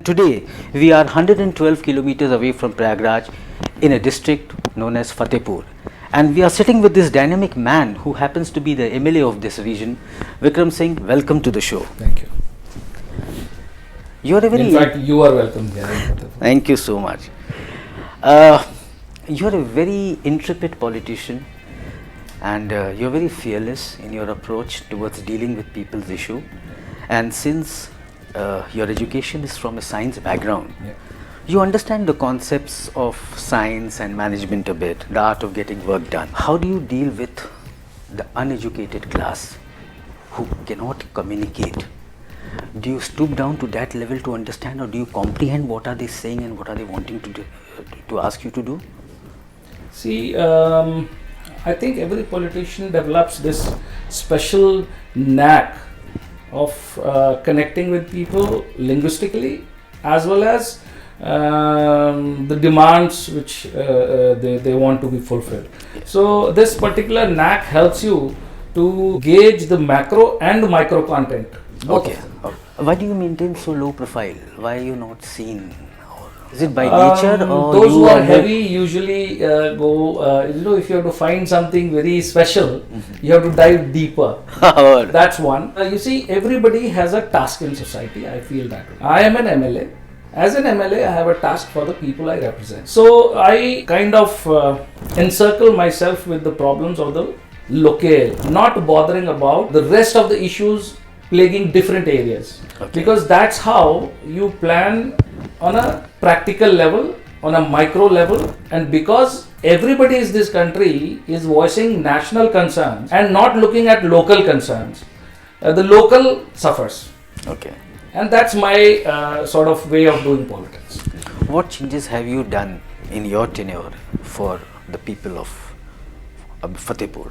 Today, we are 112 kilometers away from Prayagraj in a district known as Fatehpur. And we are sitting with this dynamic man who happens to be the MLA of this region, Vikram Singh. Welcome to the show. Thank you. You are a very In fact, you are welcome here. Thank you so much. You are a very intrepid politician, and you are very fearless in your approach towards dealing with people's issue. And since your education is from a science background, you understand the concepts of science and management a bit, the art of getting work done. How do you deal with the uneducated class who cannot communicate? Do you stoop down to that level to understand, or do you comprehend what are they saying and what are they wanting to do, to ask you to do? See, I think every politician develops this special knack of connecting with people linguistically, as well as the demands which they want to be fulfilled. So this particular knack helps you to gauge the macro and micro content. Okay. Why do you maintain so low profile? Why are you not seen? Is it by nature, or those who are heavy usually go, if you have to find something very special, you have to dive deeper. That's one. You see, everybody has a task in society. I feel that way. I am an MLA. As an MLA, I have a task for the people I represent. So I kind of encircle myself with the problems of the locale, not bothering about the rest of the issues plaguing different areas. Okay. Because that's how you plan on a practical level, on a micro level, and because everybody in this country is voicing national concerns and not looking at local concerns, the local suffers. Okay. And that's my sort of way of doing politics. What changes have you done in your tenure for the people of Fatehpur?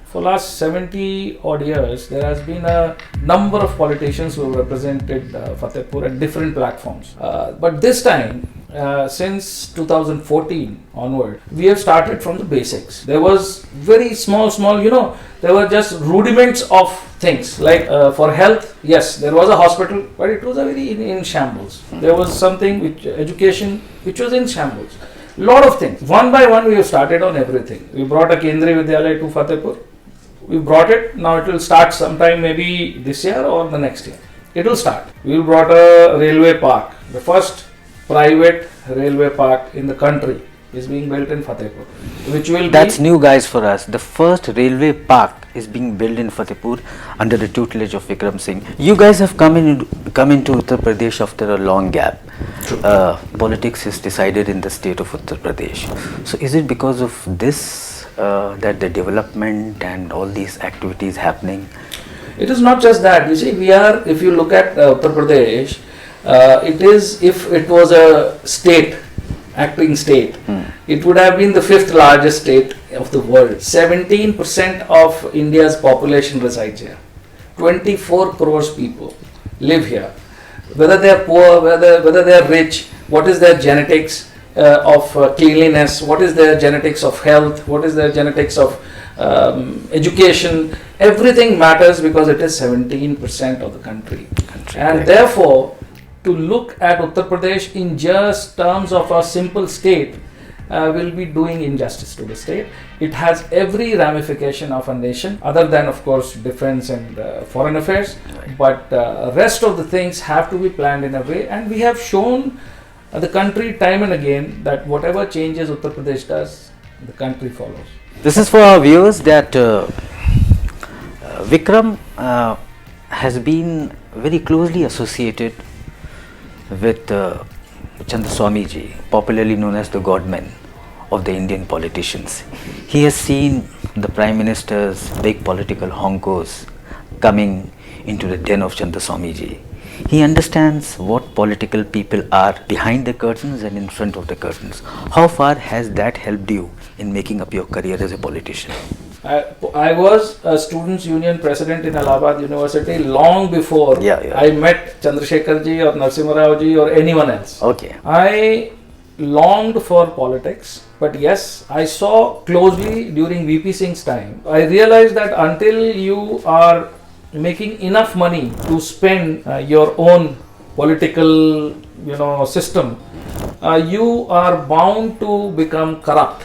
For last 70 odd years, there has been a number of politicians who have represented Fatehpur at different platforms. But this time, since 2014 onward, we have started from the basics. There was very small, there were just rudiments of things. Like for health, yes, there was a hospital, but it was a very in shambles. There was something which education, which was in shambles. Lot of things. One by one, we have started on everything. We brought a Kendriya Vidyalaya to Fatehpur. We brought it. Now it will start sometime maybe this year or the next year. It will start. We brought a railway park. The first private railway park in the country is being built in Fatehpur, which will That's new, guys, for us. The first railway park is being built in Fatehpur under the tutelage of Vikram Singh. You guys have come into Uttar Pradesh after a long gap. Politics is decided in the state of Uttar Pradesh. So is it because of this that the development and all these activities happening? It is not just that. You see, if you look at Uttar Pradesh, if it was a state, acting state, it would have been the 5th largest state of the world. 17% of India's population resides here. 24 crores people live here. Whether they are poor, whether they are rich, what is their genetics of cleanliness, what is their genetics of health, what is their genetics of education, everything matters because it is 17% of the country. And therefore, to look at Uttar Pradesh in just terms of a simple state will be doing injustice to the state. It has every ramification of a nation, other than, of course, defense and foreign affairs. But rest of the things have to be planned in a way, and we have shown the country time and again that whatever changes Uttar Pradesh does, the country follows. This is for our viewers that Vikram has been very closely associated with Chandra Swamiji, popularly known as the Godman of the Indian politicians. He has seen the Prime Minister's big political honkos coming into the den of Chandra Swamiji. He understands what political people are behind the curtains and in front of the curtains. How far has that helped you in making up your career as a politician? I was a Students' Union president in Allahabad University long before I met Chandrasekhar ji or Narsimha Rao ji or anyone else. Okay. I longed for politics, but yes, I saw closely during VP Singh's time. I realized that until you are making enough money to spend your own political, system, you are bound to become corrupt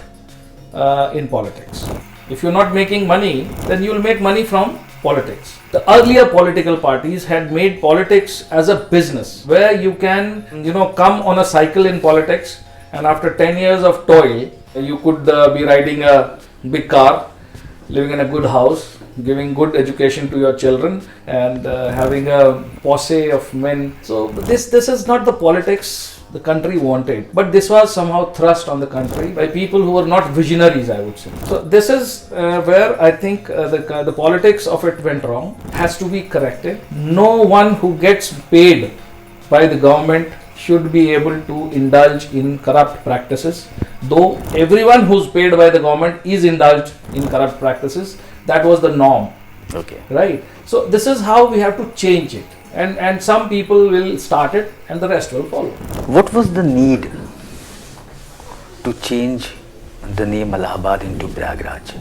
in politics. If you're not making money, then you will make money from politics. The earlier political parties had made politics as a business where you can, come on a cycle in politics, and after 10 years of toil, you could be riding a big car, living in a good house, giving good education to your children, and having a posse of men. So this is not the politics the country wanted, but this was somehow thrust on the country by people who were not visionaries, I would say. So this is where I think the politics of it went wrong, has to be corrected. No one who gets paid by the government should be able to indulge in corrupt practices, though everyone who's paid by the government is indulged in corrupt practices. That was the norm. Okay. Right. So this is how we have to change it. And some people will start it and the rest will follow. What was the need to change the name Allahabad into Prayagraj?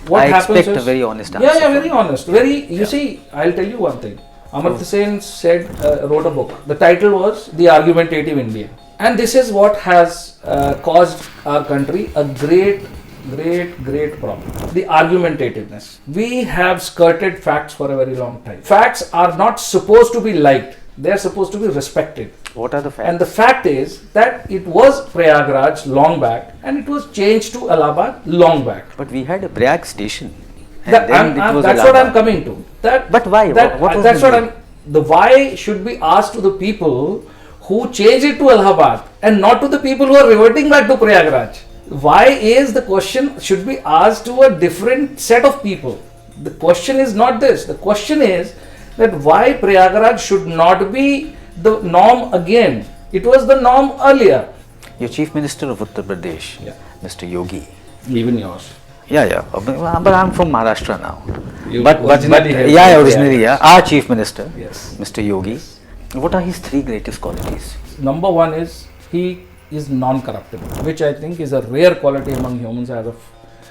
What I happens expect is, a very honest answer. Yeah, very honest. You see, I'll tell you one thing. Amartya Sen wrote a book. The title was The Argumentative Indian. And this is what has caused our country a great problem. The argumentativeness. We have skirted facts for a very long time. Facts are not supposed to be liked. They are supposed to be respected. What are the facts? And the fact is that it was Prayagraj long back and it was changed to Allahabad long back. But we had a Prayag station. That's what I'm coming to. But why? The why should be asked to the people who changed it to Allahabad and not to the people who are reverting back to Prayagraj. Why is the question should be asked to a different set of people. The question is not this. The question is that why Prayagraj should not be the norm again. It was the norm earlier. Your Chief Minister of Uttar Pradesh, Mr. Yogi. Even yours. Yeah. But I'm from Maharashtra now. Originally, Our Chief Minister, yes, Mr. Yogi. Yes. What are his three greatest qualities? Number one is he is non-corruptible, which I think is a rare quality among humans as of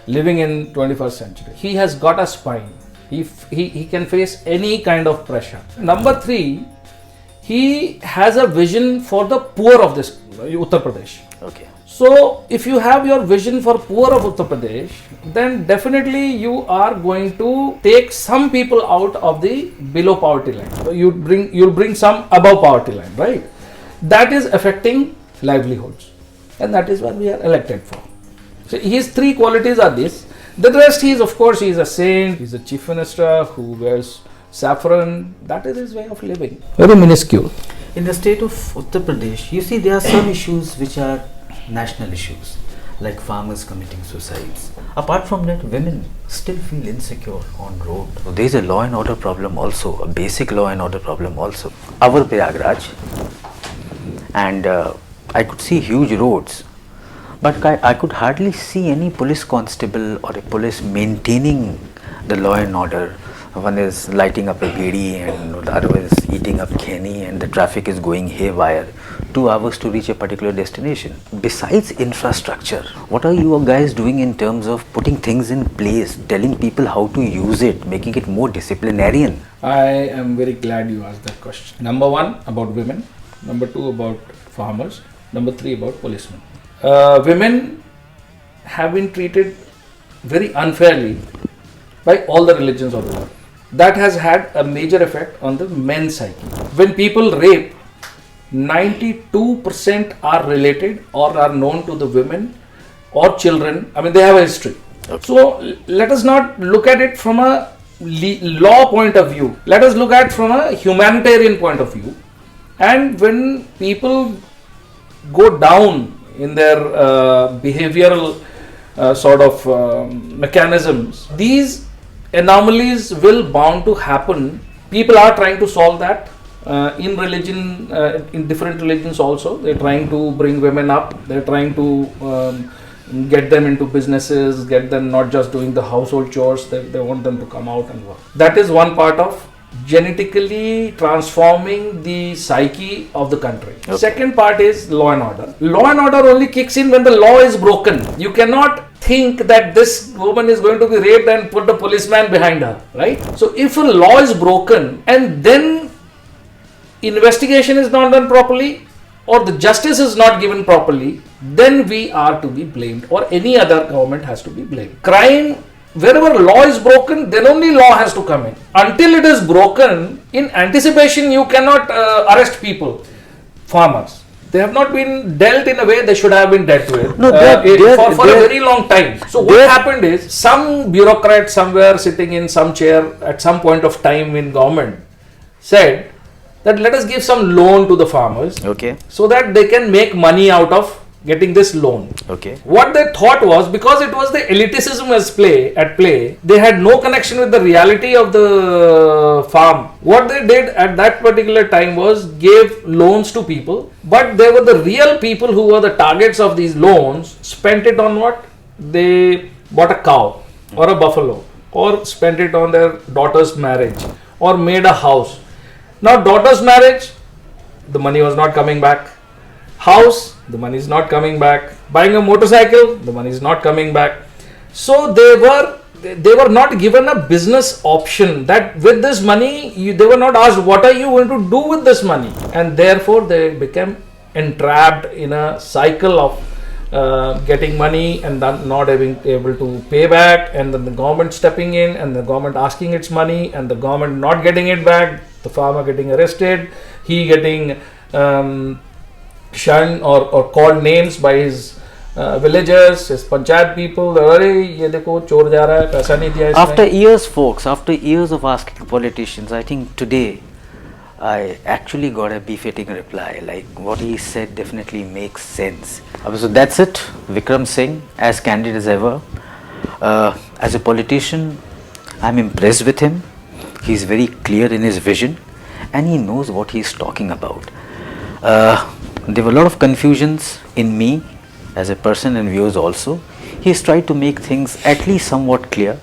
living in 21st century. He has got a spine. He can face any kind of pressure. Number three, he has a vision for the poor of this Uttar Pradesh. Okay. So if you have your vision for poor of Uttar Pradesh, then definitely you are going to take some people out of the below poverty line. So you'll bring some above poverty line, right? That is affecting livelihoods, and that is what we are elected for. So his three qualities are this. The rest, he is a saint. He's a chief minister who wears saffron. That is his way of living. Very minuscule. In the state of Uttar Pradesh, you see there are some issues which are national issues, like farmers committing suicides. Apart from that, women still feel insecure on road. So there is a law and order problem also, a basic law and order problem also. Our Prayagraj, and I could see huge roads, but I could hardly see any police constable or a police maintaining the law and order. One is lighting up a bidi and the other is eating up kheni, and the traffic is going haywire. 2 hours to reach a particular destination. Besides infrastructure, what are you guys doing in terms of putting things in place, telling people how to use it, making it more disciplinarian? I am very glad you asked that question. Number one, about women. Number two, about farmers. Number three, about policemen. Women have been treated very unfairly by all the religions of the world. That has had a major effect on the men's psyche. When people rape, 92% are related or are known to the women or children. I mean, they have a history. Okay. So let us not look at it from a law point of view. Let us look at it from a humanitarian point of view. And when people go down in their behavioral mechanisms, these anomalies will bound to happen. People are trying to solve that in religion, in different religions also. They're trying to bring women up. They're trying to get them into businesses, get them not just doing the household chores. They want them to come out and work. That is one part of genetically transforming the psyche of the country. Okay. Second part is law and order. Law and order only kicks in when the law is broken. You cannot think that this woman is going to be raped and put the policeman behind her, right? So if a law is broken and then investigation is not done properly or the justice is not given properly, then we are to be blamed, or any other government has to be blamed. Crime, wherever law is broken, then only law has to come in. Until it is broken, in anticipation you cannot arrest people, farmers. They have not been dealt in a way they should have been dealt with No, for a very long time. So what happened is, some bureaucrat somewhere sitting in some chair at some point of time in government said that let us give some loan to the farmers, Okay. so that they can make money out of getting this loan. Okay. What they thought was, because it was the elitism at play, they had no connection with the reality of the farm. What they did at that particular time was gave loans to people, but they were the real people who were the targets of these loans, spent it on what? They bought a cow or a buffalo, or spent it on their daughter's marriage, or made a house. Now daughter's marriage, the money was not coming back. House, the money is not coming back. Buying a motorcycle, the money is not coming back. So they were not given a business option, that with this money, they were not asked what are you going to do with this money, and therefore they became entrapped in a cycle of getting money and then not being able to pay back, and then the government stepping in and the government asking its money and the government not getting it back, the farmer getting arrested, he getting shunned or called names by his villagers, his panchayat people. ये देखो चोर जा रहा है, पैसा नहीं दिया इसने. After years, folks, after years of asking politicians, I think today I actually got a befitting reply. Like, what he said definitely makes sense. So that's it. Vikram Singh, as candid as ever. As a politician, I'm impressed with him. He's very clear in his vision and he knows what he's talking about. There were a lot of confusions in me as a person and viewers also. He's tried to make things at least somewhat clear.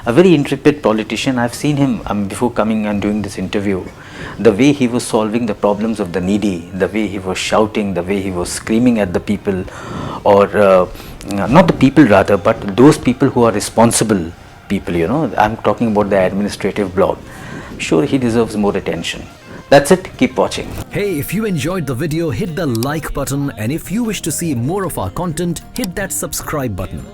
A very intrepid politician. I've seen him before coming and doing this interview. The way he was solving the problems of the needy, the way he was shouting, the way he was screaming at the people, or not the people rather, but those people who are responsible people, you know. I'm talking about the administrative block. Sure, he deserves more attention. That's it. Keep watching. Hey, if you enjoyed the video, hit the like button, and if you wish to see more of our content, hit that subscribe button.